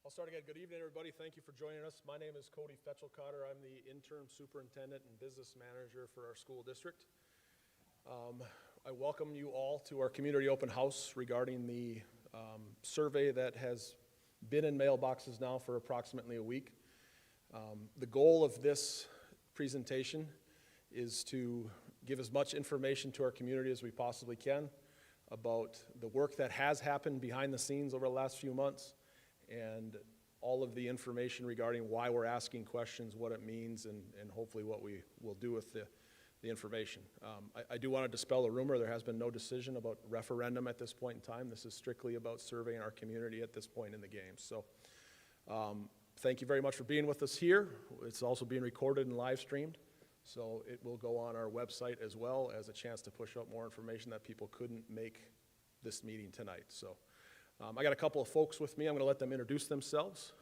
I'll start again. Good evening, everybody. Thank you for joining us. My name is Cody Fetchelcotter. I'm the interim superintendent and business manager for our school district. I welcome you all to our community open house regarding the survey that has been in mailboxes now for approximately a week. The goal of this presentation is to give as much information to our community as we possibly can about the work that has happened behind the scenes over the last few months, and all of the information regarding why we're asking questions, what it means, and hopefully what we will do with the information. I do want to dispel a rumor. There has been no decision about referendum at this point in time. This is strictly about surveying our community at this point in the game. So thank you very much for being with us here. It's also being recorded and live streamed, so it will go on our website as well as a chance to push out more information that people couldn't make this meeting tonight. So I got a couple of folks with me. I'm going to let them introduce themselves.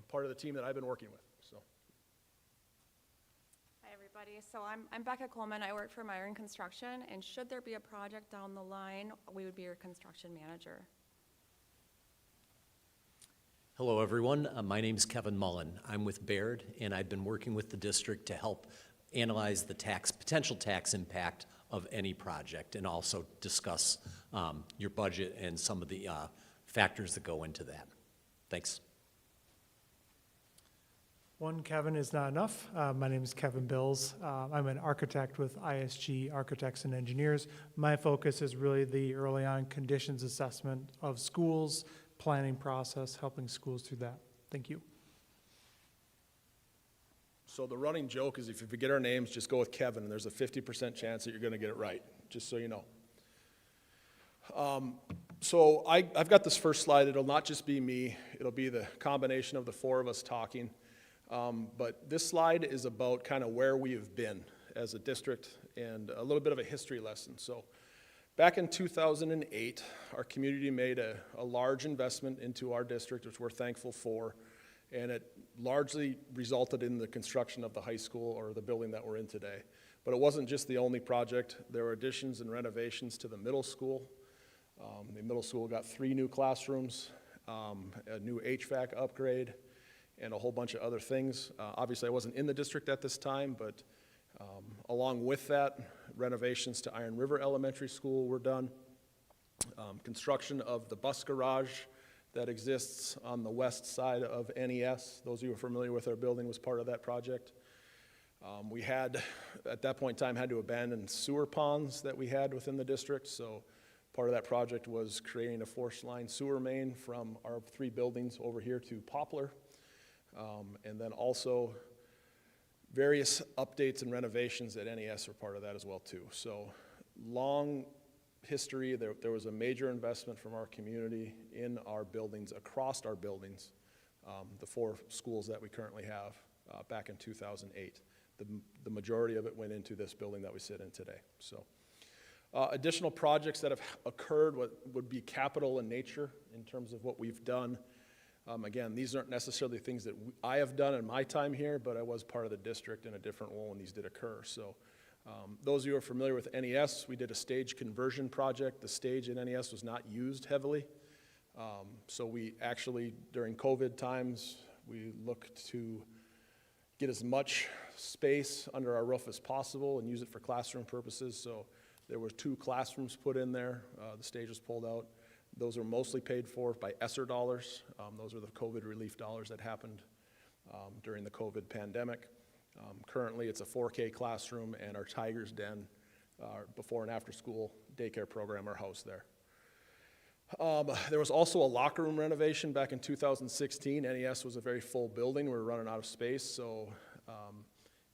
Part of the team that I've been working with. So. Hi, everybody. So I'm Becca Coleman. I work for Myron Construction, and should there be a project down the line, we would be your construction manager. Hello, everyone. My name is Kevin Mullen. I'm with Baird, and I've been working with the district to help analyze the potential tax impact of any project, and also discuss your budget and some of the factors that go into that. Thanks. One Kevin is not enough. My name is Kevin Bills. I'm an architect with ISG Architects and Engineers. My focus is really the early on conditions assessment of schools, planning process, helping schools through that. Thank you. So the running joke is if you forget our names, just go with Kevin, and there's a 50% chance that you're going to get it right, just so you know. So I've got this first slide. It'll not just be me. It'll be the combination of the four of us talking. But this slide is about kind of where we have been as a district and a little bit of a history lesson. So back in 2008, our community made a large investment into our district, which we're thankful for. And it largely resulted in the construction of the high school, or the building that we're in today. But it wasn't just the only project. There were additions and renovations to the middle school. The middle school got 3 new classrooms, a new HVAC upgrade, and a whole bunch of other things. Obviously, I wasn't in the district at this time, but along with that, renovations to Iron River Elementary School were done. Construction of the bus garage that exists on the west side of NES. Those of you who are familiar with our building was part of that project. We had, at that point in time, had to abandon sewer ponds that we had within the district, so part of that project was creating a force-line sewer main from our 3 buildings over here to Poplar. And then also various updates and renovations at NES are part of that as well too. So long history. There was a major investment from our community in our buildings, across our buildings, the 4 schools that we currently have back in 2008. The majority of it went into this building that we sit in today. So additional projects that have occurred would be capital in nature in terms of what we've done. Again, these aren't necessarily things that I have done in my time here, but I was part of the district in a different role when these did occur. So those of you who are familiar with NES, we did a stage conversion project. The stage in NES was not used heavily. So we actually, during COVID times, we looked to get as much space under our roof as possible and use it for classroom purposes. So there were 2 classrooms put in there. The stage was pulled out. Those are mostly paid for by ESSER dollars. Those are the COVID relief dollars that happened during the COVID pandemic. Currently, it's a 4K classroom, and our Tiger's Den, our before and after school daycare program, are housed there. There was also a locker room renovation back in 2016. NES was a very full building. We were running out of space, so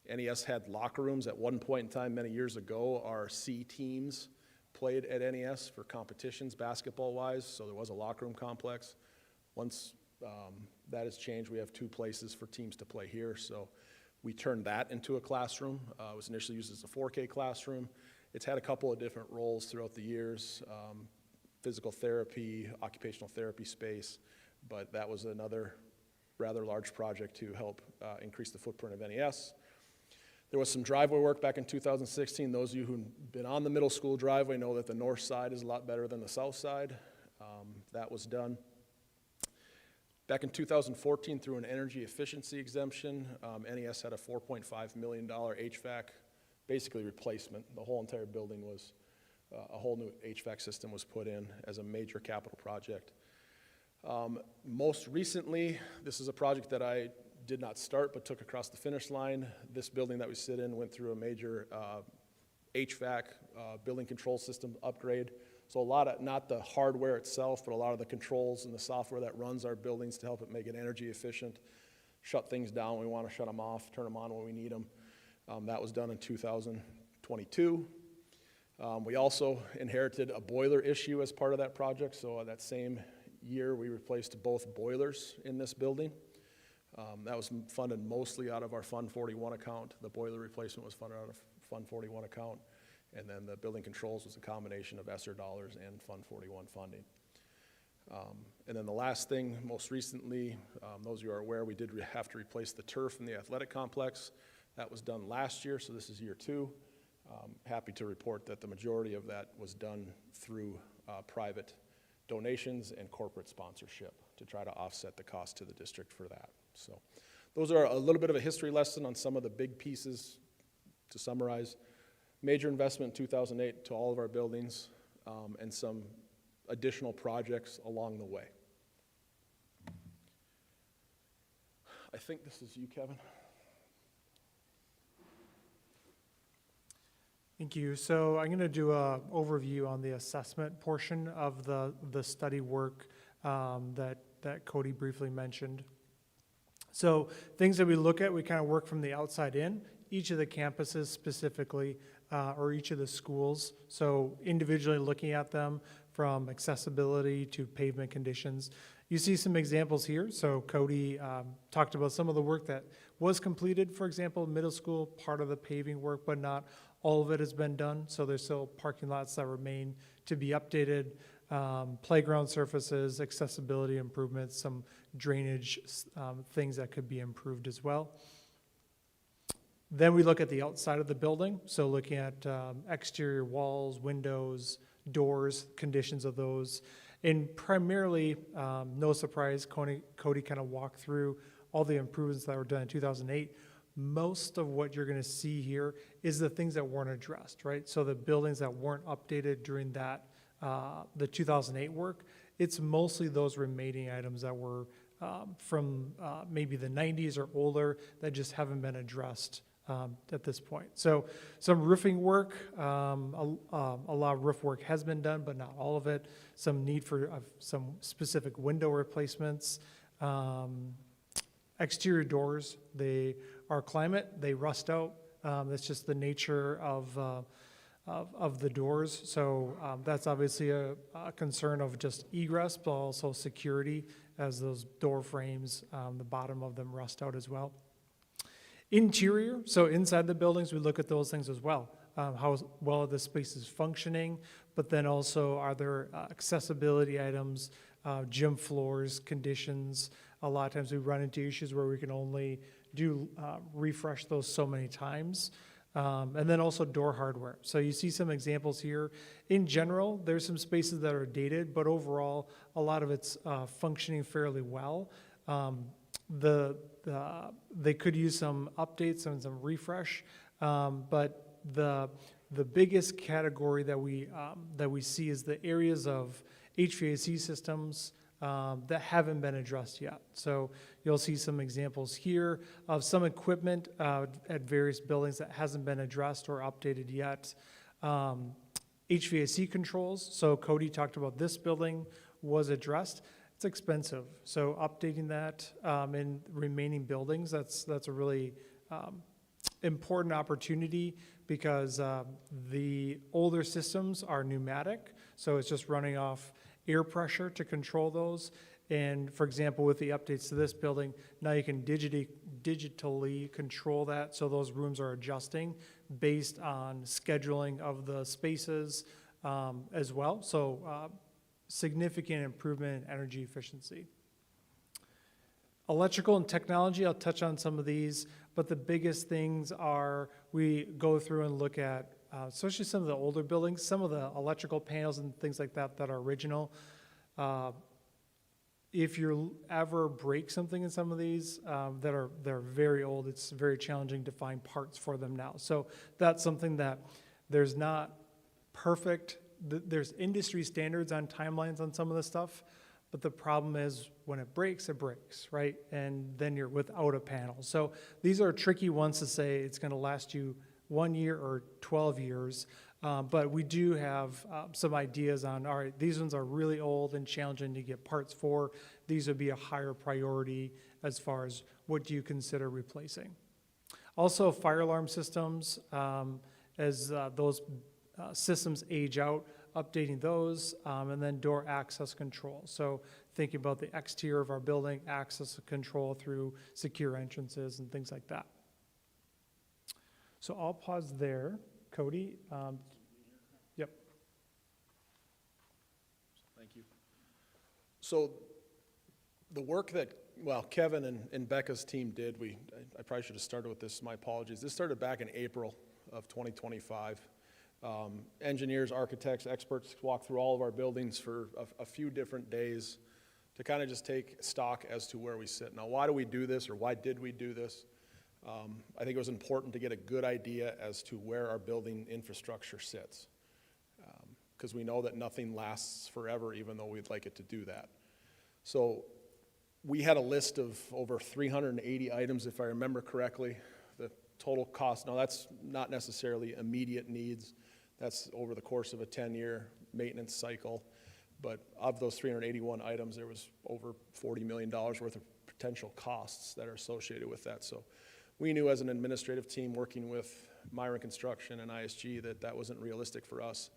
NES had locker rooms. At one point in time, many years ago, our C teams played at NES for competitions, basketball-wise, so there was a locker room complex. Once that has changed, we have 2 places for teams to play here, so we turned that into a classroom. It was initially used as a 4K classroom. It's had a couple of different roles throughout the years, physical therapy, occupational therapy space, but that was another rather large project to help increase the footprint of NES. There was some driveway work back in 2016. Those of you who've been on the middle school driveway know that the north side is a lot better than the south side. That was done. Back in 2014, through an energy efficiency exemption, NES had a $4.5 million HVAC, basically replacement. The whole entire building was, a whole new HVAC system was put in as a major capital project. Most recently, this is a project that I did not start but took across the finish line. This building that we sit in went through a major HVAC building control system upgrade. So a lot of, not the hardware itself, but a lot of the controls and the software that runs our buildings to help it make it energy efficient, shut things down when we want to shut them off, turn them on when we need them. That was done in 2022. We also inherited a boiler issue as part of that project. So that same year, we replaced both boilers in this building. That was funded mostly out of our Fund 41 account. The boiler replacement was funded out of Fund 41 account. And then the building controls was a combination of ESSER dollars and Fund 41 funding. And then the last thing, most recently, those of you are aware, we did have to replace the turf in the athletic complex. That was done last year, so this is year 2. Happy to report that the majority of that was done through private donations and corporate sponsorship to try to offset the cost to the district for that. So those are a little bit of a history lesson on some of the big pieces. To summarize, major investment in 2008 to all of our buildings, and some additional projects along the way. I think this is you, Kevin. Thank you. So I'm going to do an overview on the assessment portion of the study work that Cody briefly mentioned. So things that we look at, we kind of work from the outside in, each of the campuses specifically, or each of the schools. So individually looking at them from accessibility to pavement conditions. You see some examples here. So Cody talked about some of the work that was completed, for example, middle school, part of the paving work, but not all of it has been done. So there's still parking lots that remain to be updated, playground surfaces, accessibility improvements, some drainage things that could be improved as well. Then we look at the outside of the building. So looking at exterior walls, windows, doors, conditions of those. And primarily, no surprise, Cody kind of walked through all the improvements that were done in 2008. Most of what you're going to see here is the things that weren't addressed, right? So the buildings that weren't updated during that, the 2008 work, it's mostly those remaining items that were from maybe the 90s or older that just haven't been addressed at this point. So some roofing work, a lot of roof work has been done, but not all of it. Some need for some specific window replacements. Exterior doors, they are climate, they rust out. That's just the nature of the doors. So that's obviously a concern of just egress, but also security as those door frames, the bottom of them rust out as well. Interior, so inside the buildings, we look at those things as well. How well the space is functioning, but then also are there accessibility items, gym floors, conditions. A lot of times we run into issues where we can only do refresh those so many times. And then also door hardware. So you see some examples here. In general, there's some spaces that are dated, but overall, a lot of it's functioning fairly well. They could use some updates and some refresh, but the biggest category that we see is the areas of HVAC systems that haven't been addressed yet. So you'll see some examples here of some equipment at various buildings that hasn't been addressed or updated yet. HVAC controls, so Cody talked about this building was addressed. It's expensive, so updating that in remaining buildings, that's a really important opportunity because the older systems are pneumatic, so it's just running off air pressure to control those. And for example, with the updates to this building, now you can digitally control that, so those rooms are adjusting based on scheduling of the spaces as well. So significant improvement in energy efficiency. Electrical and technology, I'll touch on some of these, but the biggest things are we go through and look at, especially some of the older buildings, some of the electrical panels and things like that that are original. if you ever break something in some of these they're very old, it's very challenging to find parts for them now. So that's something that there's not perfect, there's industry standards on timelines on some of this stuff, but the problem is when it breaks, right? And then you're without a panel. So these are tricky ones to say it's going to last you 1 year or 12 years. But we do have some ideas on, all right, these ones are really old and challenging to get parts for. These would be a higher priority as far as what do you consider replacing. Also, fire alarm systems, as those systems age out, updating those, and then door access control. So thinking about the exterior of our building, access control through secure entrances and things like that. So I'll pause there. Cody? Yep. Thank you. So the work that, well, Kevin and Becca's team did, I probably should have started with this, my apologies. This started back in April of 2025. Engineers, architects, experts walked through all of our buildings for a few different days to kind of just take stock as to where we sit. Now, why do we do this, or why did we do this? I think it was important to get a good idea as to where our building infrastructure sits, because we know that nothing lasts forever, even though we'd like it to do that. So we had a list of over 380 items, if I remember correctly. The total cost, now that's not necessarily immediate needs. That's over the course of a 10-year maintenance cycle. But of those 381 items, there was over $40 million worth of potential costs that are associated with that. So we knew as an administrative team working with Myron Construction and ISG that that wasn't realistic for us.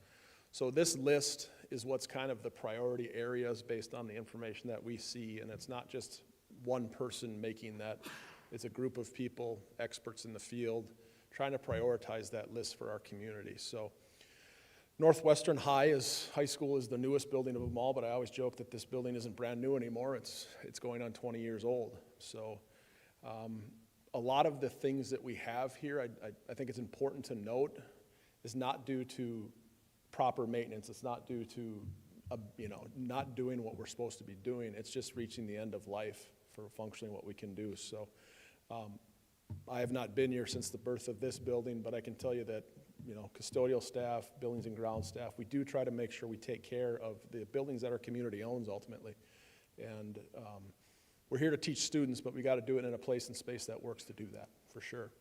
So this list is what's kind of the priority areas based on the information that we see, and it's not just one person making that. It's a group of people, experts in the field, trying to prioritize that list for our community. So Northwestern High School is the newest building of them all, but I always joke that this building isn't brand new anymore. It's going on 20 years old. So a lot of the things that we have here, I think it's important to note, is not due to proper maintenance. It's not due to, not doing what we're supposed to be doing. It's just reaching the end of life for functioning what we can do. So I have not been here since the birth of this building, but I can tell you that, custodial staff, buildings and ground staff, we do try to make sure we take care of the buildings that our community owns ultimately. And we're here to teach students, but we got to do it in a place and space that works to do that, for sure.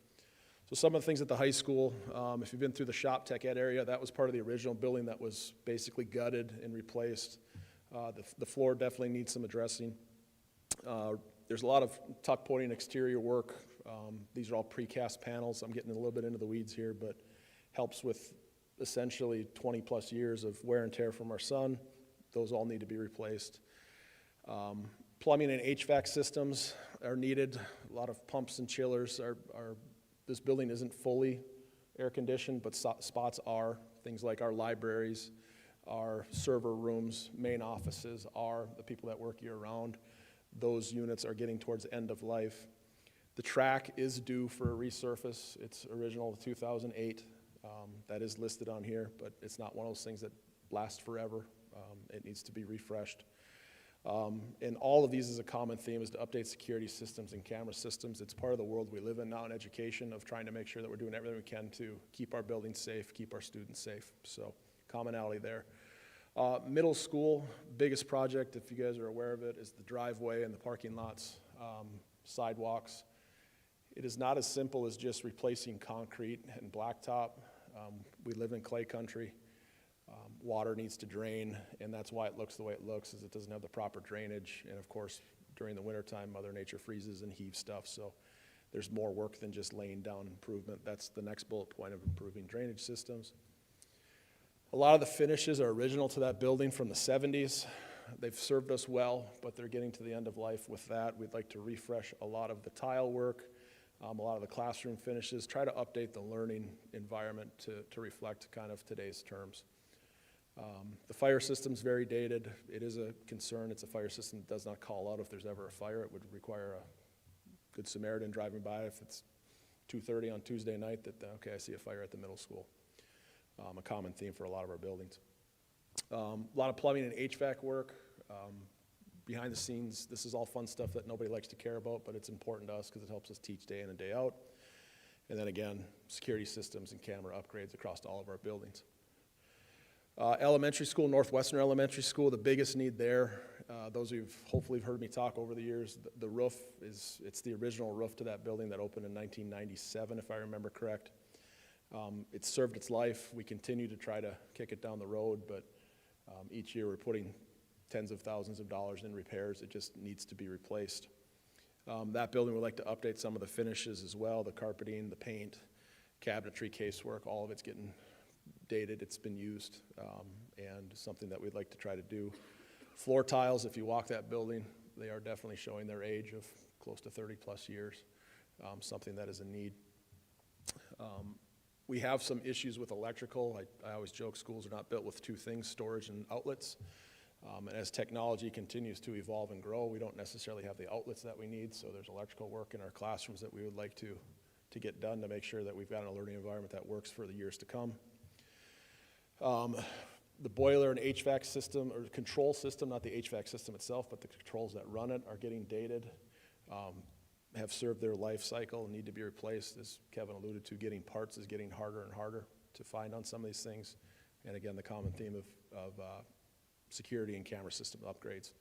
So some of the things at the high school, if you've been through the shop tech ed area, that was part of the original building that was basically gutted and replaced. The floor definitely needs some addressing. There's a lot of tuck pointing exterior work. These are all precast panels. I'm getting a little bit into the weeds here, but helps with essentially 20 plus years of wear and tear from our son. Those all need to be replaced. Plumbing and HVAC systems are needed. A lot of pumps and chillers this building isn't fully air conditioned, but spots are. Things like our libraries, our server rooms, main offices are the people that work year round. Those units are getting towards the end of life. The track is due for a resurface. It's original 2008. That is listed on here, but it's not one of those things that last forever. It needs to be refreshed. And all of these is a common theme, is to update security systems and camera systems. It's part of the world we live in now in education, of trying to make sure that we're doing everything we can to keep our buildings safe, keep our students safe. So commonality there. Middle school, biggest project, if you guys are aware of it, is the driveway and the parking lots, sidewalks. It is not as simple as just replacing concrete and blacktop. We live in clay country. Water needs to drain, and that's why it looks the way it looks, is it doesn't have the proper drainage. And of course, during the wintertime, Mother Nature freezes and heaves stuff, so there's more work than just laying down improvement. That's the next bullet point, of improving drainage systems. A lot of the finishes are original to that building from the 70s. They've served us well, but they're getting to the end of life with that. We'd like to refresh a lot of the tile work, a lot of the classroom finishes, try to update the learning environment to reflect kind of today's terms. The fire system's very dated. It is a concern. It's a fire system that does not call out if there's ever a fire. It would require a good Samaritan driving by if it's 2:30 on Tuesday night that, okay, I see a fire at the middle school. A common theme for a lot of our buildings. A lot of plumbing and HVAC work. behind the scenes, this is all fun stuff that nobody likes to care about, but it's important to us because it helps us teach day in and day out. And then again, security systems and camera upgrades across all of our buildings. Elementary school, Northwestern Elementary School, the biggest need there, those who've hopefully heard me talk over the years, the roof it's the original roof to that building that opened in 1997, if I remember correct. It's served its life. We continue to try to kick it down the road, but each year we're putting tens of thousands of dollars in repairs. It just needs to be replaced. That building, we'd like to update some of the finishes as well, the carpeting, the paint, cabinetry, casework, all of it's getting dated, it's been used, and something that we'd like to try to do. Floor tiles, if you walk that building, they are definitely showing their age of close to 30 plus years, something that is a need. We have some issues with electrical. I always joke schools are not built with two things, storage and outlets. And as technology continues to evolve and grow, we don't necessarily have the outlets that we need, so there's electrical work in our classrooms that we would like to get done to make sure that we've got a learning environment that works for the years to come. The boiler and HVAC system, or control system, not the HVAC system itself, but the controls that run it are getting dated, have served their life cycle and need to be replaced. As Kevin alluded to, getting parts is getting harder and harder to find on some of these things. And again, the common theme of security and camera system upgrades.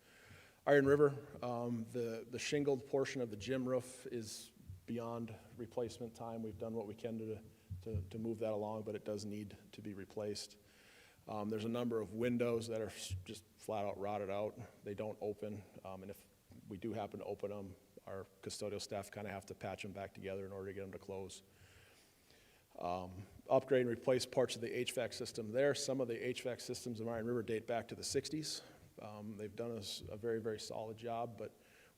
Iron River, the shingled portion of the gym roof is beyond replacement time. We've done what we can to move that along, but it does need to be replaced. There's a number of windows that are just flat out rotted out. They don't open, and if we do happen to open them, our custodial staff kind of have to patch them back together in order to get them to close. Upgrade and replace parts of the HVAC system there. Some of the HVAC systems in Iron River date back to the 60s. They've done a very, very solid job, but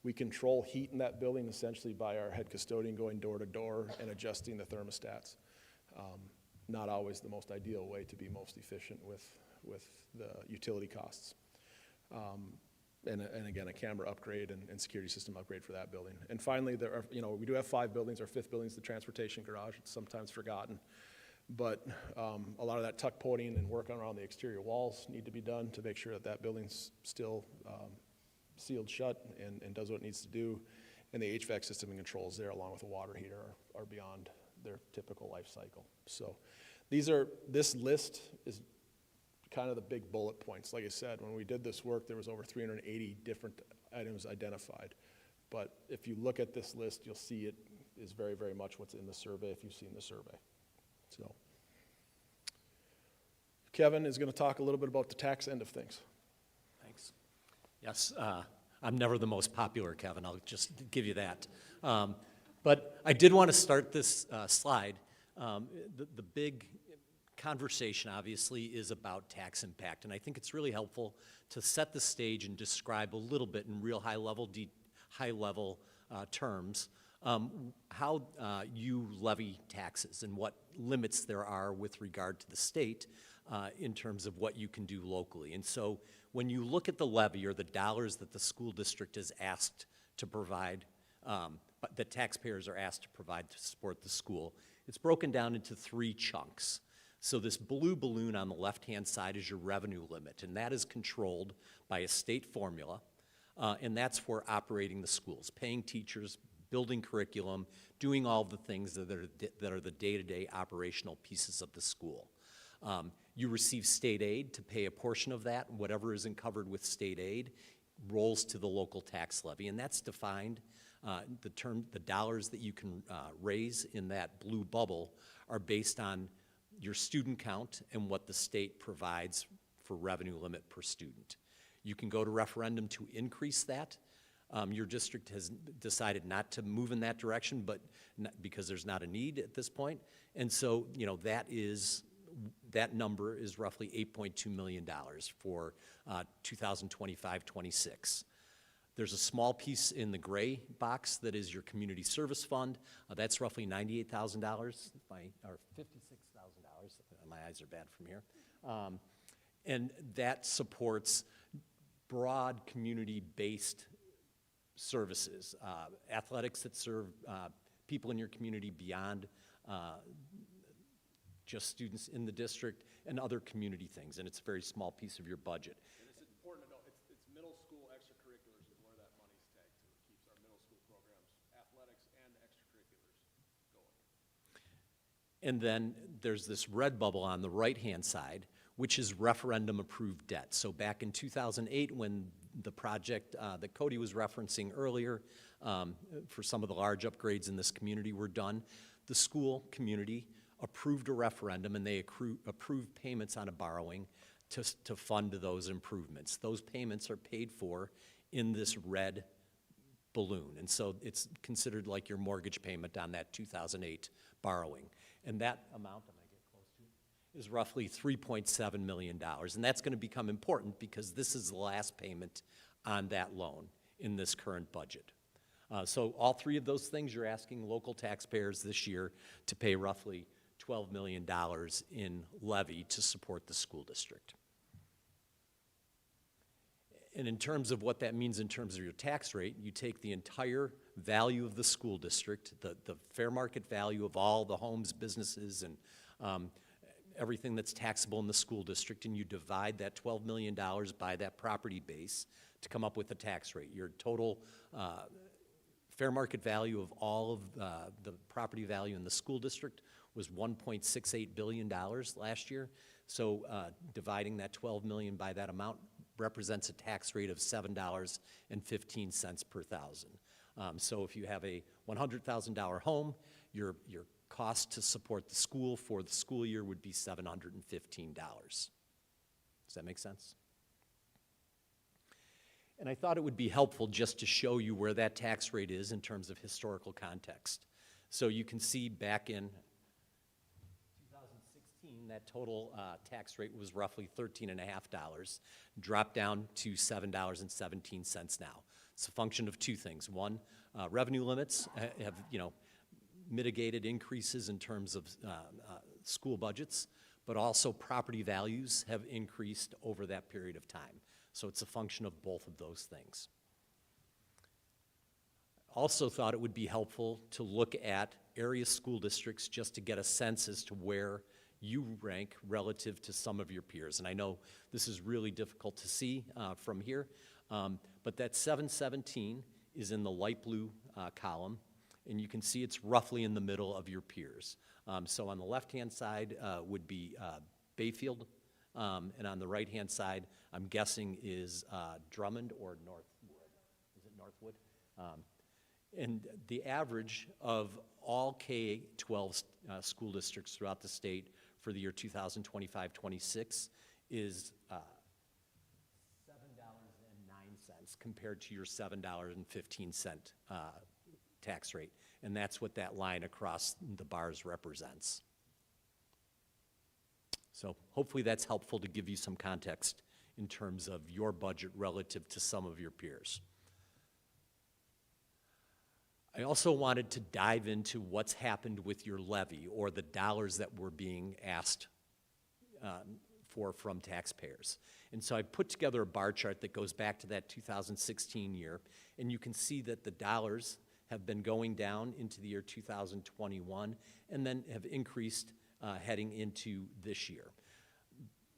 we control heat in that building essentially by our head custodian going door to door and adjusting the thermostats. Not always the most ideal way to be most efficient with the utility costs. And again, a camera upgrade and security system upgrade for that building. And finally, there are, we do have 5 buildings. Our 5th building is the transportation garage. It's sometimes forgotten. But a lot of that tuck pointing and work around the exterior walls need to be done to make sure that that building's still sealed shut and does what it needs to do. And the HVAC system and controls there, along with the water heater, are beyond their typical life cycle. So this list is kind of the big bullet points. Like I said, when we did this work, there was over 380 different items identified. But if you look at this list, you'll see it is very, very much what's in the survey if you've seen the survey. So Kevin is going to talk a little bit about the tax end of things. Thanks. Yes, I'm never the most popular, Kevin. I'll just give you that. But I did want to start this slide. The big conversation, obviously, is about tax impact, and I think it's really helpful to set the stage and describe a little bit in real high-level terms how you levy taxes and what limits there are with regard to the state in terms of what you can do locally. And so when you look at the levy or the dollars that the school district is asked to provide, but the taxpayers are asked to provide to support the school, it's broken down into 3 chunks. So this blue balloon on the left-hand side is your revenue limit, and that is controlled by a state formula, and that's for operating the schools, paying teachers, building curriculum, doing all the things that are the day-to-day operational pieces of the school. You receive state aid to pay a portion of that. Whatever isn't covered with state aid rolls to the local tax levy, and that's defined. The dollars that you can raise in that blue bubble are based on your student count and what the state provides for revenue limit per student. You can go to referendum to increase that. Your district has decided not to move in that direction, but because there's not a need at this point. And so, that number is roughly $8.2 million for 2025-26. There's a small piece in the gray box that is your community service fund. That's roughly $98,000, or $56,000. My eyes are bad from here. And that supports broad community-based services, athletics that serve people in your community beyond just students in the district, and other community things, and it's a very small piece of your budget. And it's important to know, it's middle school extracurriculars And then there's this red bubble on the right-hand side, which is referendum-approved debt. So back in 2008, when the project that Cody was referencing earlier, for some of the large upgrades in this community were done, the school community approved a referendum, and they approved payments on a borrowing to fund those improvements. Those payments are paid for in this red balloon, and so it's considered like your mortgage payment on that 2008 borrowing. And that amount, am I getting close to it, is roughly $3.7 million, and that's going to become important because this is the last payment on that loan in this current budget. So all three of those things, you're asking local taxpayers this year to pay roughly $12 million in levy to support the school district. And in terms of what that means in terms of your tax rate, you take the entire value of the school district, the fair market value of all the homes, businesses, and everything that's taxable in the school district, and you divide that $12 million by that property base to come up with a tax rate. Your total fair market value of all of the property value in the school district was $1.68 billion last year. So dividing that 12 million by that amount represents a tax rate of $7.15 per thousand. So if you have a $100,000 home, your cost to support the school for the school year would be $715. Does that make sense? And I thought it would be helpful just to show you where that tax rate is in terms of historical context. So you can see back in 2016, that total tax rate was roughly $13.50, dropped down to $7.17 now. It's a function of two things. One, revenue limits have, mitigated increases in terms of school budgets, but also property values have increased over that period of time. So it's a function of both of those things. Also thought it would be helpful to look at area school districts just to get a sense as to where you rank relative to some of your peers. And I know this is really difficult to see from here, but that 717 is in the light blue column, and you can see it's roughly in the middle of your peers. So on the left-hand side would be Bayfield, and on the right-hand side, I'm guessing is Drummond or Northwood. Is it Northwood? And the average of all K-12 school districts throughout the state for the year 2025-26 is $7.09 compared to your $7.15 tax rate. And that's what that line across the bars represents. So hopefully that's helpful to give you some context in terms of your budget relative to some of your peers. I also wanted to dive into what's happened with your levy, or the dollars that were being asked for from taxpayers. And so I put together a bar chart that goes back to that 2016 year, and you can see that the dollars have been going down into the year 2021 and then have increased heading into this year.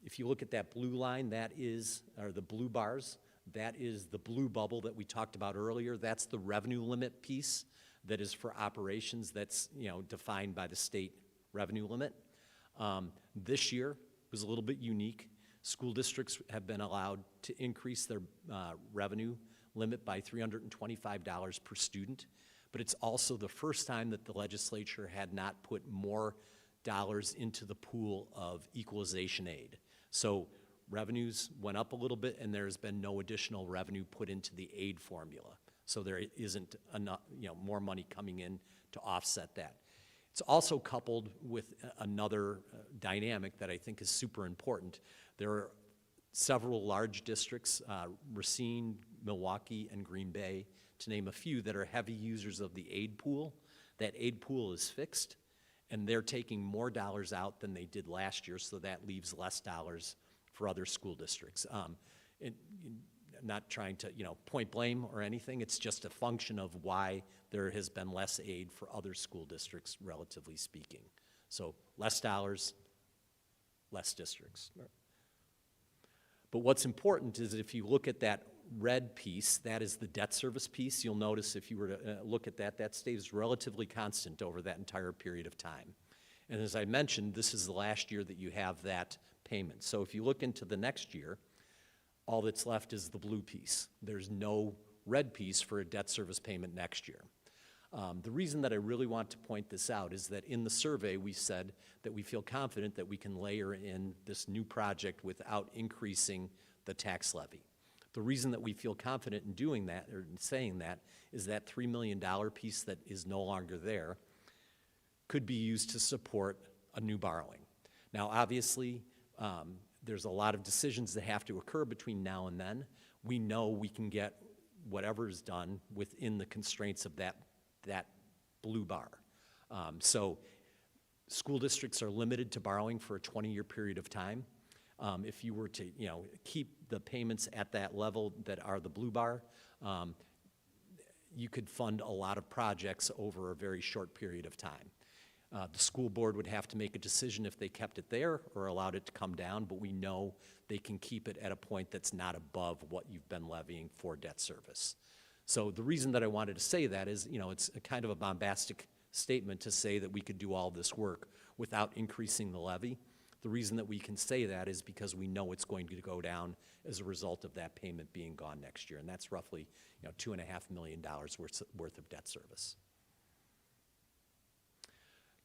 If you look at that blue line, that is, or the blue bars, that is the blue bubble that we talked about earlier. That's the revenue limit piece that is for operations that's defined by the state revenue limit. This year was a little bit unique. School districts have been allowed to increase their revenue limit by $325 per student, but it's also the first time that the legislature had not put more dollars into the pool of equalization aid. So revenues went up a little bit, and there's been no additional revenue put into the aid formula. So there isn't enough, more money coming in to offset that. It's also coupled with another dynamic that I think is super important. There are several large districts, Racine, Milwaukee, and Green Bay, to name a few, that are heavy users of the aid pool. That aid pool is fixed, and they're taking more dollars out than they did last year, so that leaves less dollars for other school districts. Not trying to, point blame or anything, it's just a function of why there has been less aid for other school districts, relatively speaking. So less dollars, less districts. But what's important is if you look at that red piece, that is the debt service piece. You'll notice if you were to look at that, that stays relatively constant over that entire period of time. And as I mentioned, this is the last year that you have that payment. So if you look into the next year, all that's left is the blue piece. There's no red piece for a debt service payment next year. The reason that I really want to point this out is that in the survey, we said that we feel confident that we can layer in this new project without increasing the tax levy. The reason that we feel confident in doing that, or in saying that, is that $3 million piece that is no longer there could be used to support a new borrowing. Now, obviously, there's a lot of decisions that have to occur between now and then. We know we can get whatever is done within the constraints of that blue bar. So school districts are limited to borrowing for a 20-year period of time. If you were to, keep the payments at that level that are the blue bar, you could fund a lot of projects over a very short period of time. The school board would have to make a decision if they kept it there or allowed it to come down, but we know they can keep it at a point that's not above what you've been levying for debt service. So the reason that I wanted to say that is, it's a kind of a bombastic statement to say that we could do all this work without increasing the levy. The reason that we can say that is because we know it's going to go down as a result of that payment being gone next year, and that's roughly, $2.5 million worth of debt service.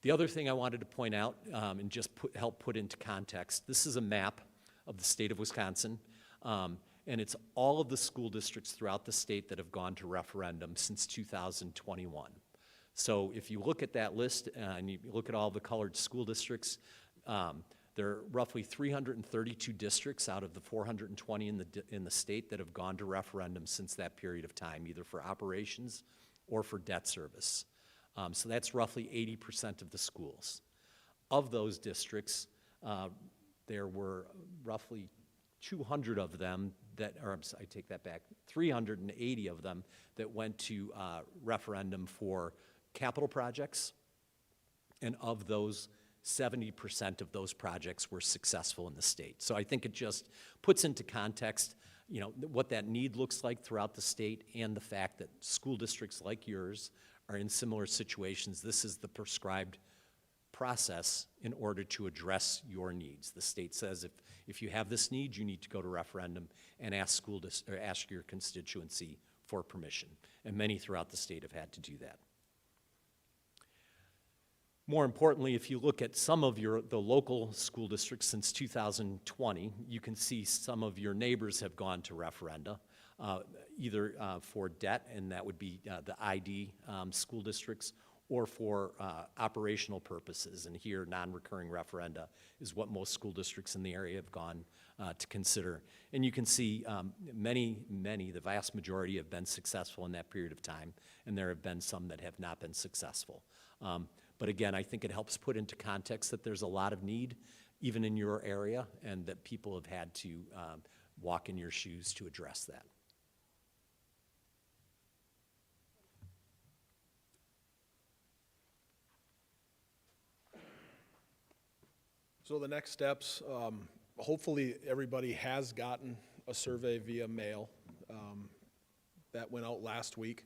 The other thing I wanted to point out and just help put into context, this is a map of the state of Wisconsin, and it's all of the school districts throughout the state that have gone to referendum since 2021. So if you look at that list and you look at all the colored school districts, there are roughly 332 districts out of the 420 in the state that have gone to referendum since that period of time, either for operations or for debt service. So that's roughly 80% of the schools. Of those districts, there were roughly 200 of them I take that back, 380 of them that went to referendum for capital projects. And of those, 70% of those projects were successful in the state. So I think it just puts into context, what that need looks like throughout the state and the fact that school districts like yours are in similar situations. This is the prescribed process in order to address your needs. The state says if you have this need, you need to go to referendum and ask your constituency for permission. And many throughout the state have had to do that. More importantly, if you look at some of the local school districts since 2020, you can see some of your neighbors have gone to referenda, either for debt, and that would be the ID school districts, or for operational purposes. And here, non-recurring referenda is what most school districts in the area have gone to consider. And you can see many, the vast majority have been successful in that period of time, and there have been some that have not been successful. But again, I think it helps put into context that there's a lot of need, even in your area, and that people have had to walk in your shoes to address that. So the next steps, hopefully everybody has gotten a survey via mail. That went out last week.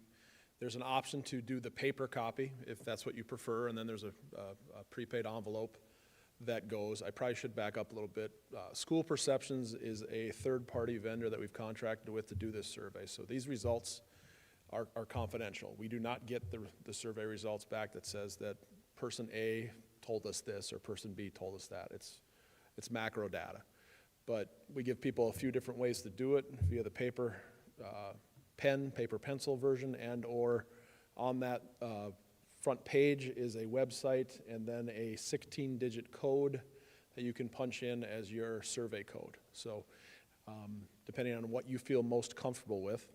There's an option to do the paper copy if that's what you prefer, and then there's a prepaid envelope that goes. I probably should back up a little bit. School Perceptions is a third-party vendor that we've contracted with to do this survey. So these results are confidential. We do not get the survey results back that says that person A told us this or person B told us that. It's macro data. But we give people a few different ways to do it via the paper pencil version, and or on that front page is a website and then a 16-digit code that you can punch in as your survey code. So depending on what you feel most comfortable with,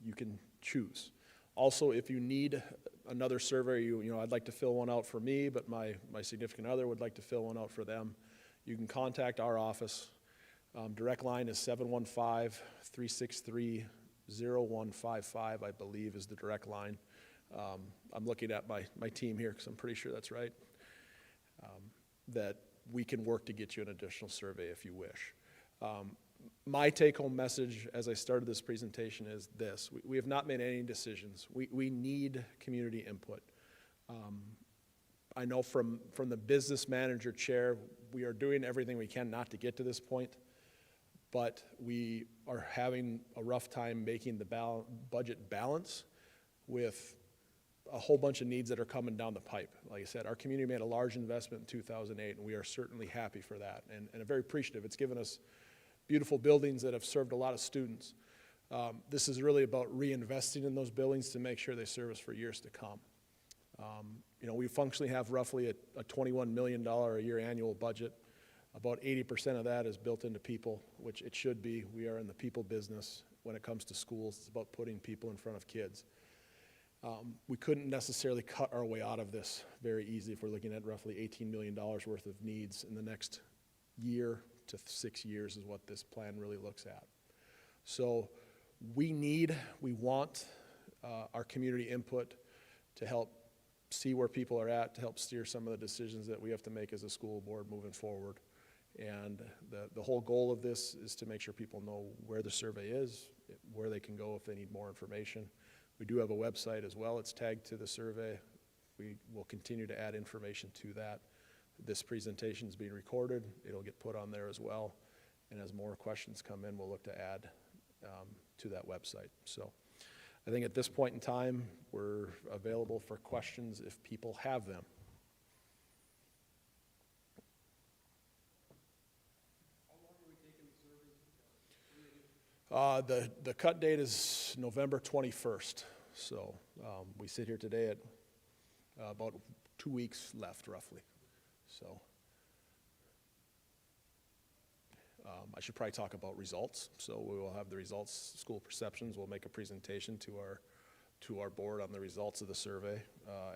you can choose. Also, if you need another survey, I'd like to fill one out for me, but my significant other would like to fill one out for them, you can contact our office. Direct line is 715-363-0155, I believe is the direct line. I'm looking at my team here because I'm pretty sure that's right. That we can work to get you an additional survey if you wish. My take-home message as I started this presentation is this: we have not made any decisions. We need community input. I know from the business manager chair, we are doing everything we can not to get to this point, but we are having a rough time making the budget balance with a whole bunch of needs that are coming down the pipe. Like I said, our community made a large investment in 2008, and we are certainly happy for that, and very appreciative. It's given us beautiful buildings that have served a lot of students. This is really about reinvesting in those buildings to make sure they serve us for years to come. You know, we functionally have roughly a $21 million a year annual budget. About 80% of that is built into people, which it should be. We are in the people business when it comes to schools. It's about putting people in front of kids. We couldn't necessarily cut our way out of this very easily if we're looking at roughly $18 million worth of needs in the next year to 6 years is what this plan really looks at. So we want our community input to help see where people are at, to help steer some of the decisions that we have to make as a school board moving forward. And the whole goal of this is to make sure people know where the survey is, where they can go if they need more information. We do have a website as well. It's tagged to the survey. We will continue to add information to that. This presentation is being recorded. It'll get put on there as well. And as more questions come in, we'll look to add to that website. So I think at this point in time, we're available for questions if people have them. The cut date is November 21st. So we sit here today at about 2 weeks left, roughly. So I should probably talk about results. So we will have the results, school perceptions. We'll make a presentation to our board on the results of the survey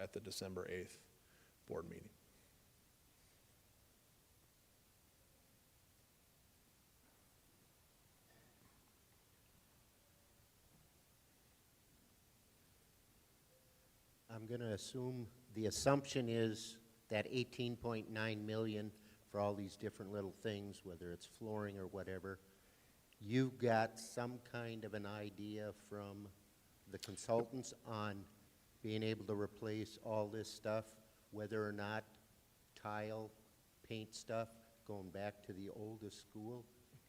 at the December 8th board meeting. I'm going to assume the assumption is that 18.9 million for all these different little things, whether it's flooring or whatever, you've got some kind of an idea from the consultants on being able to replace all this stuff, whether or not tile, paint stuff, going back to the oldest school,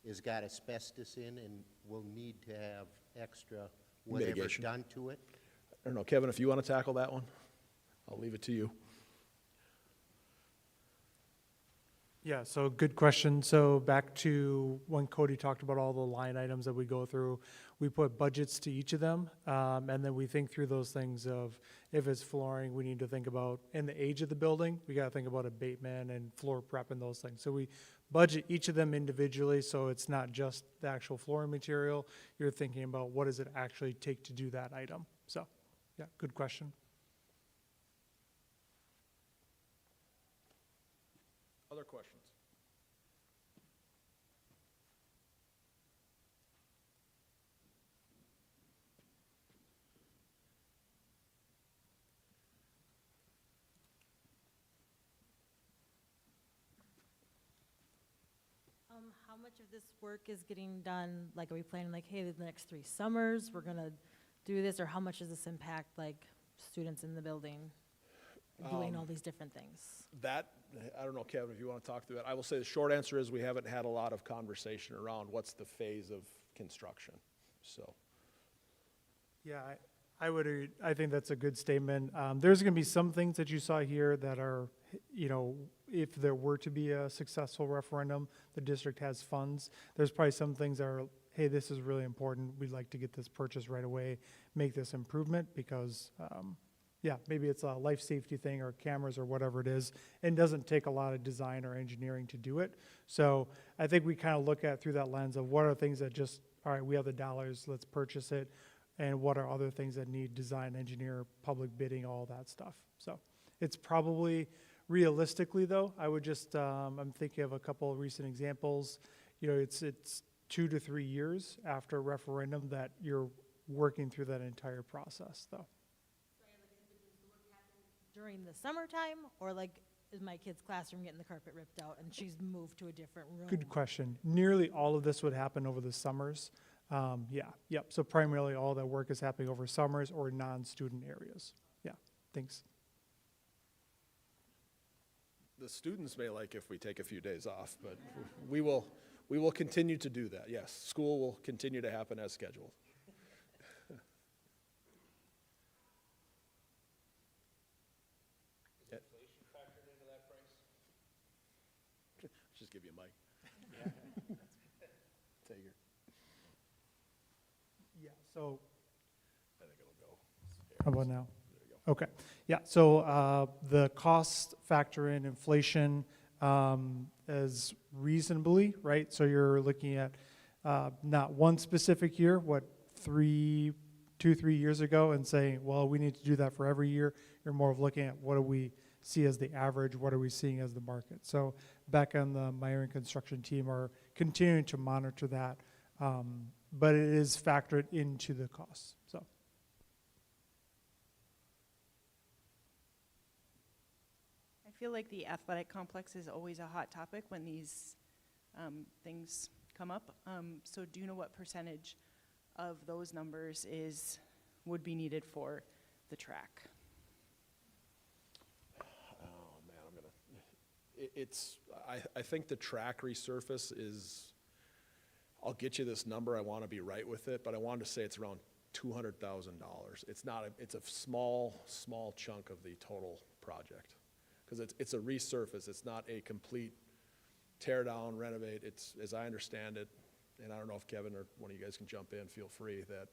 has got asbestos in and will need to have extra whatever Mitigation done to it? I don't know, Kevin, if you want to tackle that one, I'll leave it to you. Yeah, so good question. So back to when Cody talked about all the line items that we go through, we put budgets to each of them, and then we think through those things of if it's flooring, we need to think about, in the age of the building, we got to think about abatement and floor prep and those things. So we budget each of them individually, so it's not just the actual flooring material. You're thinking about what does it actually take to do that item. So, yeah, good question. Other questions? How much of this work is getting done? Like, are we planning like, hey, the next 3 summers, we're gonna do this, or how much does this impact like students in the building doing all these different things? That, I don't know, Kevin, if you want to talk through that. I will say the short answer is we haven't had a lot of conversation around what's the phase of construction, so. Yeah, I think that's a good statement. There's going to be some things that you saw here that are, you know, if there were to be a successful referendum, the district has funds. There's probably some things that are, hey, this is really important. We'd like to get this purchased right away, make this improvement because, yeah, maybe it's a life safety thing or cameras or whatever it is, and doesn't take a lot of design or engineering to do it. So I think we kind of look at through that lens of what are things that just, all right, we have the dollars, let's purchase it, and what are other things that need design, engineer, public bidding, all that stuff. So it's probably, realistically though, I would just, I'm thinking of a couple of recent examples. You know, it's 2 to 3 years after a referendum that you're working through that entire process though. During the summertime, or like, is my kid's classroom getting the carpet ripped out and she's moved to a different room? Good question. Nearly all of this would happen over the summers. Yep. So primarily all that work is happening over summers or non-student areas. Yeah, thanks. the students may like if we take a few days off, but we will continue to do that, yes. School will continue to happen as scheduled. Just give you a mic. Take your, Yeah, so, I think it'll go. how about now? There you go. Okay, yeah, so the costs factor in inflation as reasonably, right? So you're looking at not one specific year, what, 2, 3 years ago, and saying, well, we need to do that for every year. You're more of looking at what do we see as the average, what are we seeing as the market? So back on the Myron construction team are continuing to monitor that, but it is factored into the costs, so. I feel like the athletic complex is always a hot topic when these things come up. So do you know what percentage of those numbers would be needed for the track? Oh, man, I think the track resurface is, I'll get you this number, I want to be right with it, but I wanted to say it's around $200,000. It's not, it's a small chunk of the total project. Because it's a resurface, it's not a complete tear down, renovate. It's, as I understand it, and I don't know if Kevin or one of you guys can jump in, feel free, that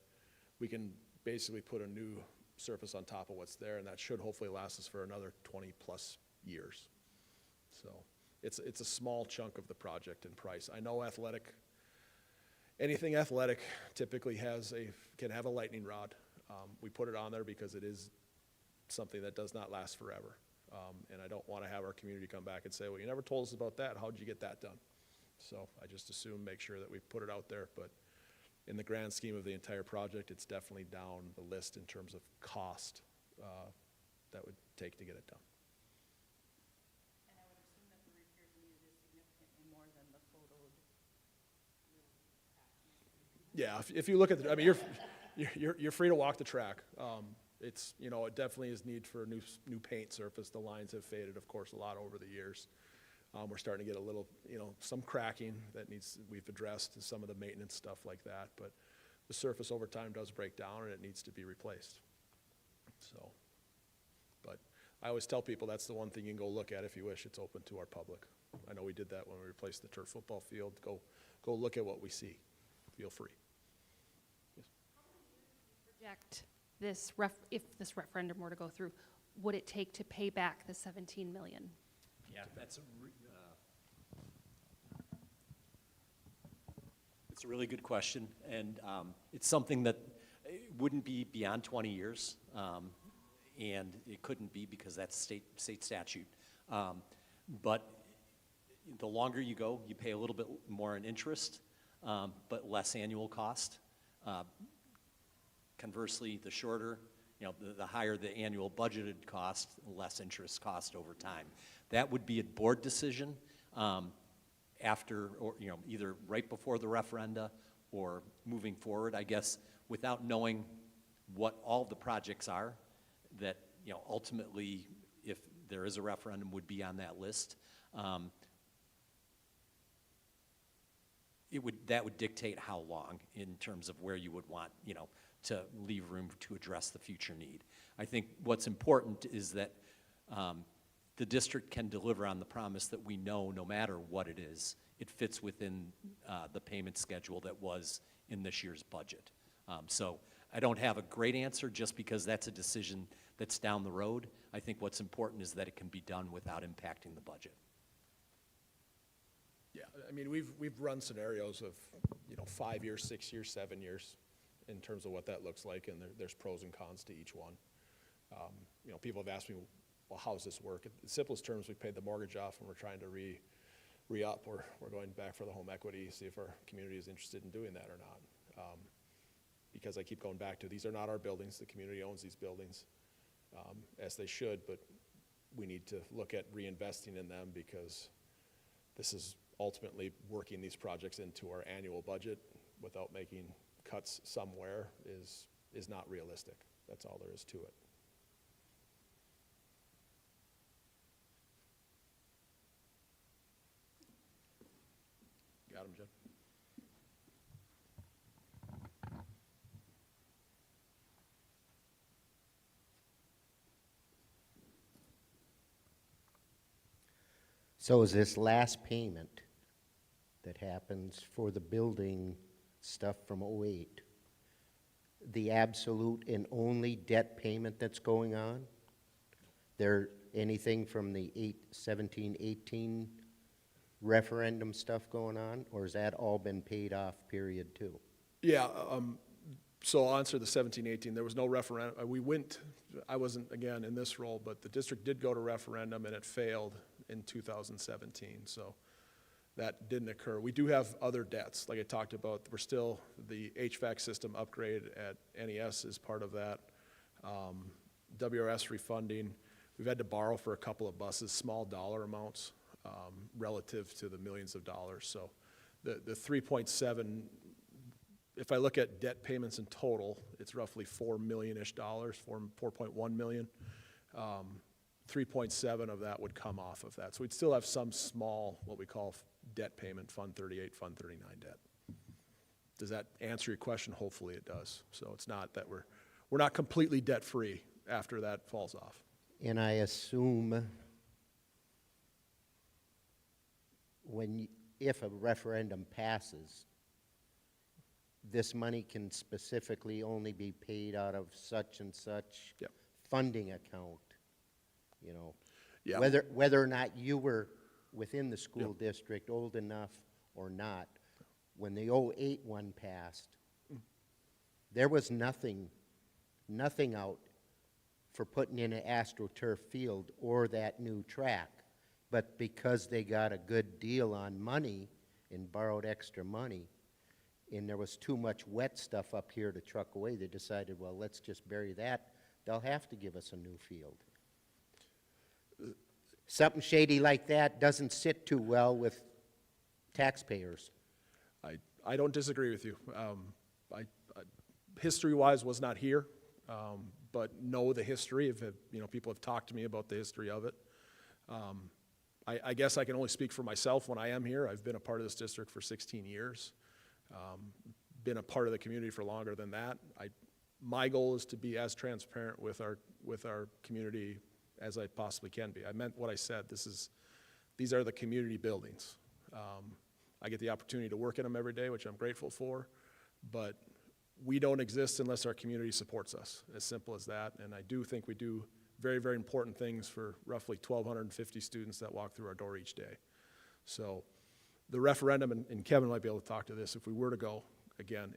we can basically put a new surface on top of what's there, and that should hopefully last us for another 20-plus years. So it's a small chunk of the project in price. I know anything athletic typically can have a lightning rod. We put it on there because it is something that does not last forever. And I don't want to have our community come back and say, well, you never told us about that. How did you get that done? So I just assume make sure that we put it out there. But in the grand scheme of the entire project, it's definitely down the list in terms of cost that would take to get it done. And I would assume that the repairs needed is significantly more than the photoed. Yeah, if you look at the, I mean, you're free to walk the track. It's, you know, it definitely is need for a new paint surface. The lines have faded, of course, a lot over the years. We're starting to get a little, you know, some cracking that we've addressed, and some of the maintenance stuff like that. But the surface over time does break down, and it needs to be replaced. So, but I always tell people that's the one thing you can go look at if you wish. It's open to our public. I know we did that when we replaced the turf football field. Go look at what we see. Feel free. Project this if this referendum were to go through, would it take to pay back the 17 million? Yeah, it's a really good question, and it's something that wouldn't be beyond 20 years, and it couldn't be because that's state statute. But the longer you go, you pay a little bit more in interest, but less annual cost. Conversely, the shorter, you know, the higher the annual budgeted cost, less interest cost over time. That would be a board decision after, or, you know, either right before the referenda or moving forward, I guess, without knowing what all the projects are that, you know, ultimately, if there is a referendum, would be on that list. That would dictate how long in terms of where you would want, you know, to leave room to address the future need. I think what's important is that the district can deliver on the promise that we know no matter what it is, it fits within the payment schedule that was in this year's budget. So I don't have a great answer just because that's a decision that's down the road. I think what's important is that it can be done without impacting the budget. Yeah, I mean, we've run scenarios of, you know, 5 years, 6 years, 7 years in terms of what that looks like, and there's pros and cons to each one. You know, people have asked me, well, how does this work? In the simplest terms, we paid the mortgage off and we're trying to re-up. We're going back for the home equity, see if our community is interested in doing that or not. Because I keep going back to, these are not our buildings. The community owns these buildings, as they should, but we need to look at reinvesting in them because this is ultimately working these projects into our annual budget without making cuts somewhere is not realistic. That's all there is to it. So is this last payment that happens for the building stuff from '08 the absolute and only debt payment that's going on? There anything from the 17-18 referendum stuff going on, or has that all been paid off, period, too? Yeah, so I'll answer the 17-18. There was no referendum. I wasn't, again, in this role, but the district did go to referendum, and it failed in 2017, so that didn't occur. We do have other debts, like I talked about. We're still, the HVAC system upgrade at NES is part of that. WRS refunding. We've had to borrow for a couple of buses, small dollar amounts, relative to the millions of dollars. So the 3.7, if I look at debt payments in total, it's roughly $4 million-ish, 4.1 million. 3.7 of that would come off of that. So we'd still have some small, what we call debt payment, Fund 38, Fund 39 debt. Does that answer your question? Hopefully it does. So it's not that we're not completely debt-free after that falls off. And I assume if a referendum passes, this money can specifically only be paid out of such and such Yep. funding account, you know? Yeah. Whether or not you were within the school district old enough or not, when the '08 one passed, there was nothing out for putting in an AstroTurf field or that new track. But because they got a good deal on money and borrowed extra money, and there was too much wet stuff up here to truck away, they decided, well, let's just bury that. They'll have to give us a new field. Something shady like that doesn't sit too well with taxpayers. I don't disagree with you. History-wise was not here, but know the history. People have talked to me about the history of it. I guess I can only speak for myself when I am here. I've been a part of this district for 16 years. Been a part of the community for longer than that. My goal is to be as transparent with our community as I possibly can be. I meant what I said. These are the community buildings. I get the opportunity to work in them every day, which I'm grateful for, but we don't exist unless our community supports us, as simple as that. And I do think we do very, very important things for roughly 1,250 students that walk through our door each day. So the referendum, and Kevin might be able to talk to this, if we were to go, again,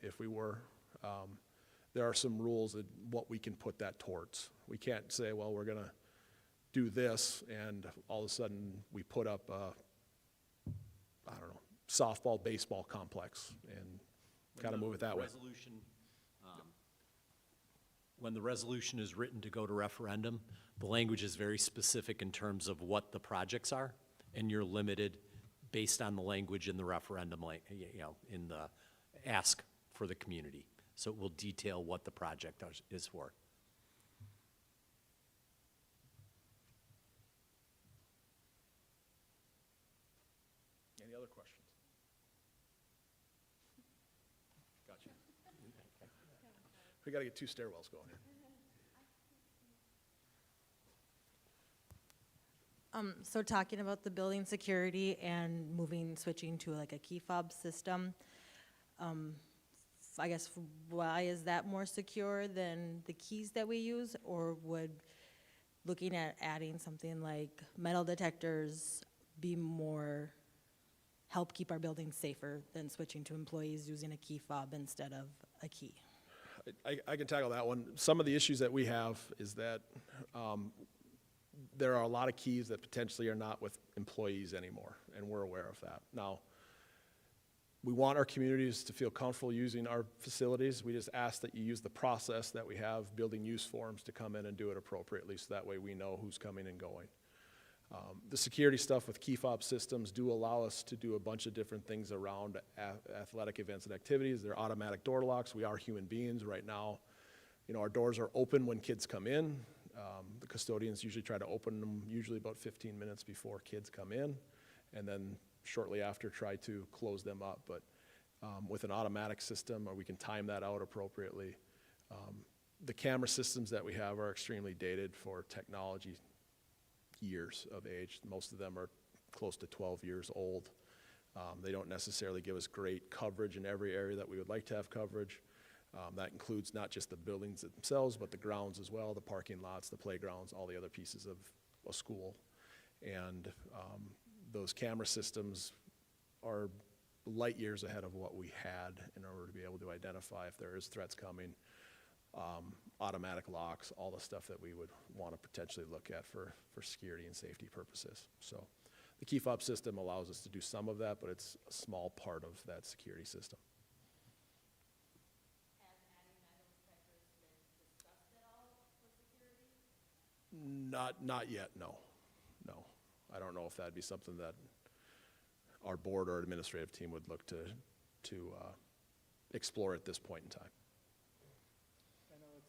there are some rules that what we can put that towards. We can't say, well, we're gonna do this, and all of a sudden we put up I don't know, softball, baseball complex, and kind of move it that way. When the resolution is written to go to referendum, the language is very specific in terms of what the projects are, and you're limited based on the language in the referendum, in the ask for the community. So it will detail what the project is for. Any other questions? Gotcha. We gotta get 2 stairwells going here. So talking about the building security and switching to like a key fob system, I guess why is that more secure than the keys that we use? Or would looking at adding something like metal detectors help keep our buildings safer than switching to employees using a key fob instead of a key? I can tackle that one. Some of the issues that we have is that there are a lot of keys that potentially are not with employees anymore, and we're aware of that. Now, we want our communities to feel comfortable using our facilities. We just ask that you use the process that we have, building use forms, to come in and do it appropriately, so that way we know who's coming and going. The security stuff with key fob systems do allow us to do a bunch of different things around athletic events and activities. They're automatic door locks. We are human beings right now. Our doors are open when kids come in. The custodians usually try to open them usually about 15 minutes before kids come in, and then shortly after try to close them up. But with an automatic system, or we can time that out appropriately. The camera systems that we have are extremely dated for technology years of age. Most of them are close to 12 years old. They don't necessarily give us great coverage in every area that we would like to have coverage. That includes not just the buildings themselves, but the grounds as well, the parking lots, the playgrounds, all the other pieces of a school. And those camera systems are light years ahead of what we had in order to be able to identify if there is threats coming, automatic locks, all the stuff that we would want to potentially look at for security and safety purposes. So the key fob system allows us to do some of that, but it's a small part of that security system. Not yet, no. I don't know if that'd be something that our board or administrative team would look to explore at this point in time. I know it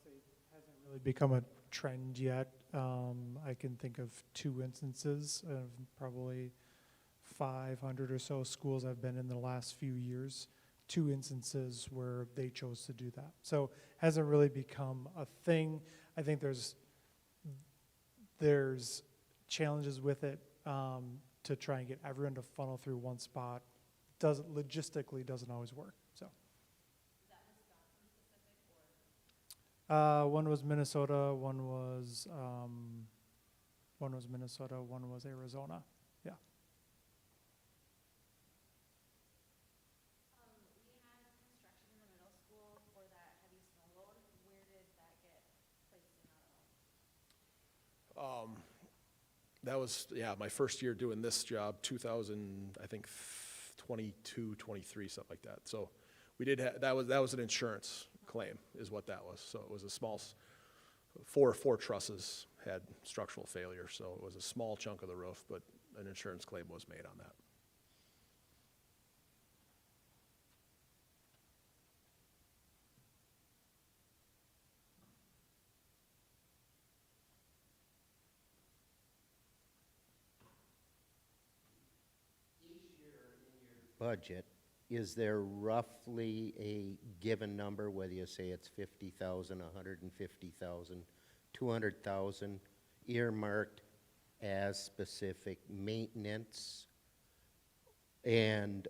hasn't really become a trend yet. I can think of 2 instances of probably 500 or so schools I've been in the last few years, 2 instances where they chose to do that. So hasn't really become a thing. I think there's challenges with it to try and get everyone to funnel through one spot. Logistically doesn't always work. So. One was Minnesota, one was Minnesota, one was Arizona. Yeah. We had construction in the middle school for that heavy snow load. Where did that get placed in that? That was, yeah, my first year doing this job, 2000, I think 22, 23, something like that. So we did that was an insurance claim is what that was. So it was a small, four trusses had structural failure. So it was a small chunk of the roof, but an insurance claim was made on that. Budget, is there roughly a given number, whether you say it's 50,000, 150,000, 200,000, earmarked as specific maintenance? And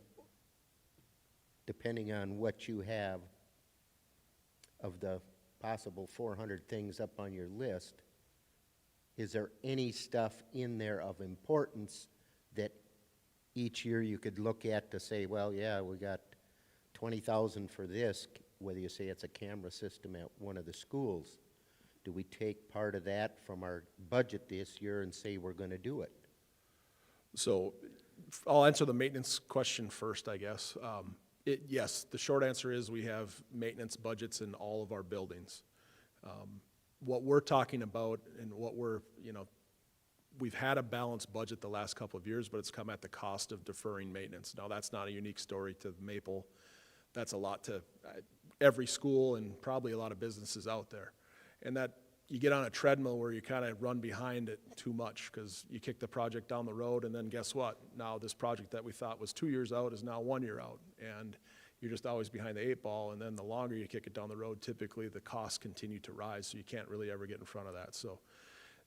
depending on what you have of the possible 400 things up on your list, is there any stuff in there of importance that each year you could look at to say, well, yeah, we got 20,000 for this, whether you say it's a camera system at one of the schools? Do we take part of that from our budget this year and say we're going to do it? So I'll answer the maintenance question first, I guess. Yes, the short answer is we have maintenance budgets in all of our buildings. What we're talking about and what we've had a balanced budget the last couple of years, but it's come at the cost of deferring maintenance. Now, that's not a unique story to Maple. That's a lot to every school and probably a lot of businesses out there. And that you get on a treadmill where you kind of run behind it too much because you kick the project down the road, and then guess what? Now this project that we thought was 2 years out is now 1 year out, and you're just always behind the 8 ball. And then the longer you kick it down the road, typically the costs continue to rise, so you can't really ever get in front of that. So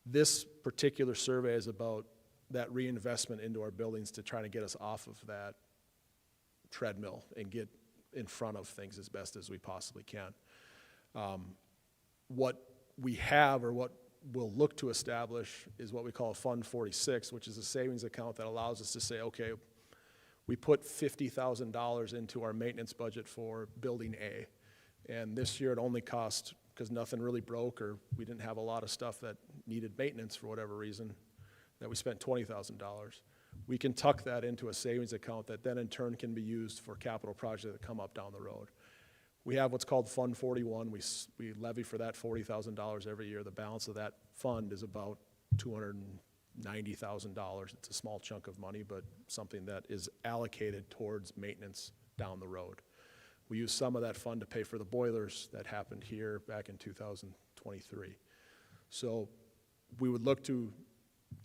this particular survey is about that reinvestment into our buildings to try to get us off of that treadmill and get in front of things as best as we possibly can. What we have, or what we'll look to establish, is what we call a Fund 46, which is a savings account that allows us to say, okay, we put $50,000 into our maintenance budget for building A, and this year it only cost, because nothing really broke or we didn't have a lot of stuff that needed maintenance for whatever reason, that we spent $20,000. We can tuck that into a savings account that then in turn can be used for capital projects that come up down the road. We have what's called Fund 41. We levy for that $40,000 every year. The balance of that fund is about $290,000. It's a small chunk of money, but something that is allocated towards maintenance down the road. We use some of that fund to pay for the boilers that happened here back in 2023. So we would look to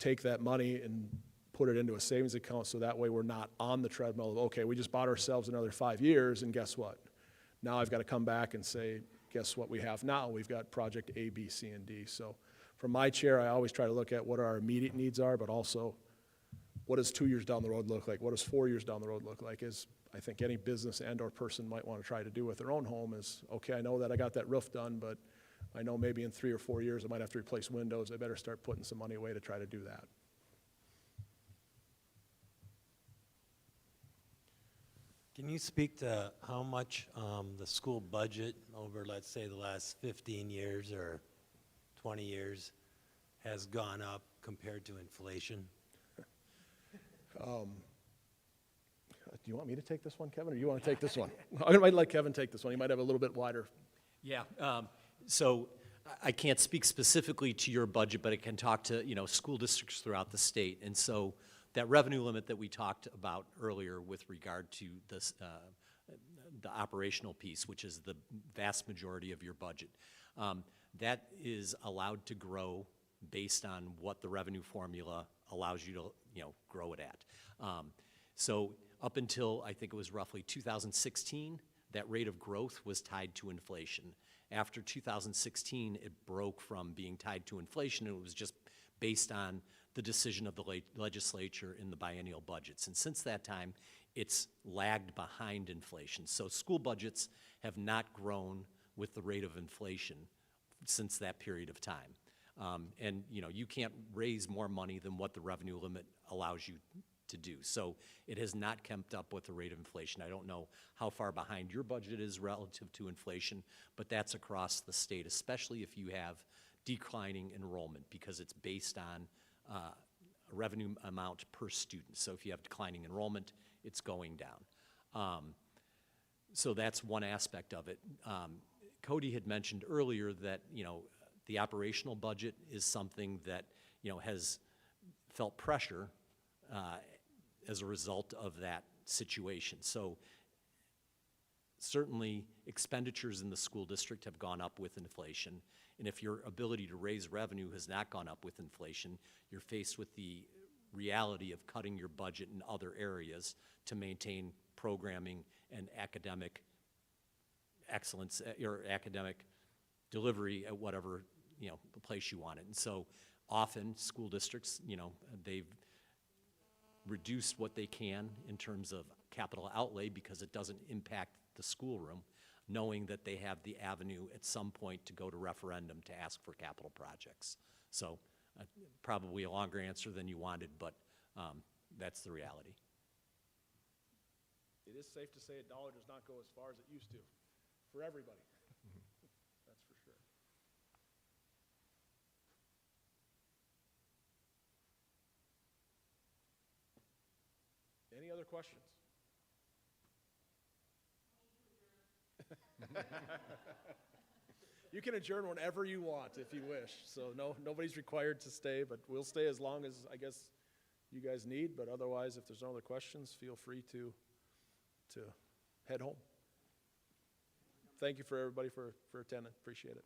take that money and put it into a savings account so that way we're not on the treadmill of, okay, we just bought ourselves another 5 years, and guess what? Now I've got to come back and say, guess what we have now? We've got project A, B, C, and D. So from my chair, I always try to look at what our immediate needs are, but also what does 2 years down the road look like? What does 4 years down the road look like? Is, I think any business and/or person might want to try to do with their own home is, okay, I know that I got that roof done, but I know maybe in 3 or 4 years I might have to replace windows. I better start putting some money away to try to do that. Can you speak to how much the school budget over, let's say, the last 15 years or 20 years has gone up compared to inflation? Do you want me to take this one, Kevin, or you want to take this one? I might let Kevin take this one. He might have a little bit wider. Yeah, so I can't speak specifically to your budget, but I can talk to, school districts throughout the state. And so that revenue limit that we talked about earlier with regard to this, the operational piece, which is the vast majority of your budget, that is allowed to grow based on what the revenue formula allows you to, grow it at. So up until, I think it was roughly 2016, that rate of growth was tied to inflation. After 2016, it broke from being tied to inflation, and it was just based on the decision of the legislature in the biennial budgets. And since that time, it's lagged behind inflation. So school budgets have not grown with the rate of inflation since that period of time. And you can't raise more money than what the revenue limit allows you to do. So it has not kept up with the rate of inflation. I don't know how far behind your budget is relative to inflation, but that's across the state, especially if you have declining enrollment, because it's based on a revenue amount per student. So if you have declining enrollment, it's going down. So that's one aspect of it. Cody had mentioned earlier that, the operational budget is something that, has felt pressure as a result of that situation. So certainly expenditures in the school district have gone up with inflation. And if your ability to raise revenue has not gone up with inflation, you're faced with the reality of cutting your budget in other areas to maintain programming and academic excellence, or academic delivery at whatever, the place you want it. And so often school districts, they've reduced what they can in terms of capital outlay because it doesn't impact the schoolroom, knowing that they have the avenue at some point to go to referendum to ask for capital projects. So probably a longer answer than you wanted, but that's the reality. It is safe to say a dollar does not go as far as it used to for everybody. That's for sure. Any other questions? You can adjourn whenever you want if you wish. So nobody's required to stay, but we'll stay as long as I guess you guys need. But otherwise, if there's no other questions, feel free to head home. Thank you for everybody for attending. Appreciate it.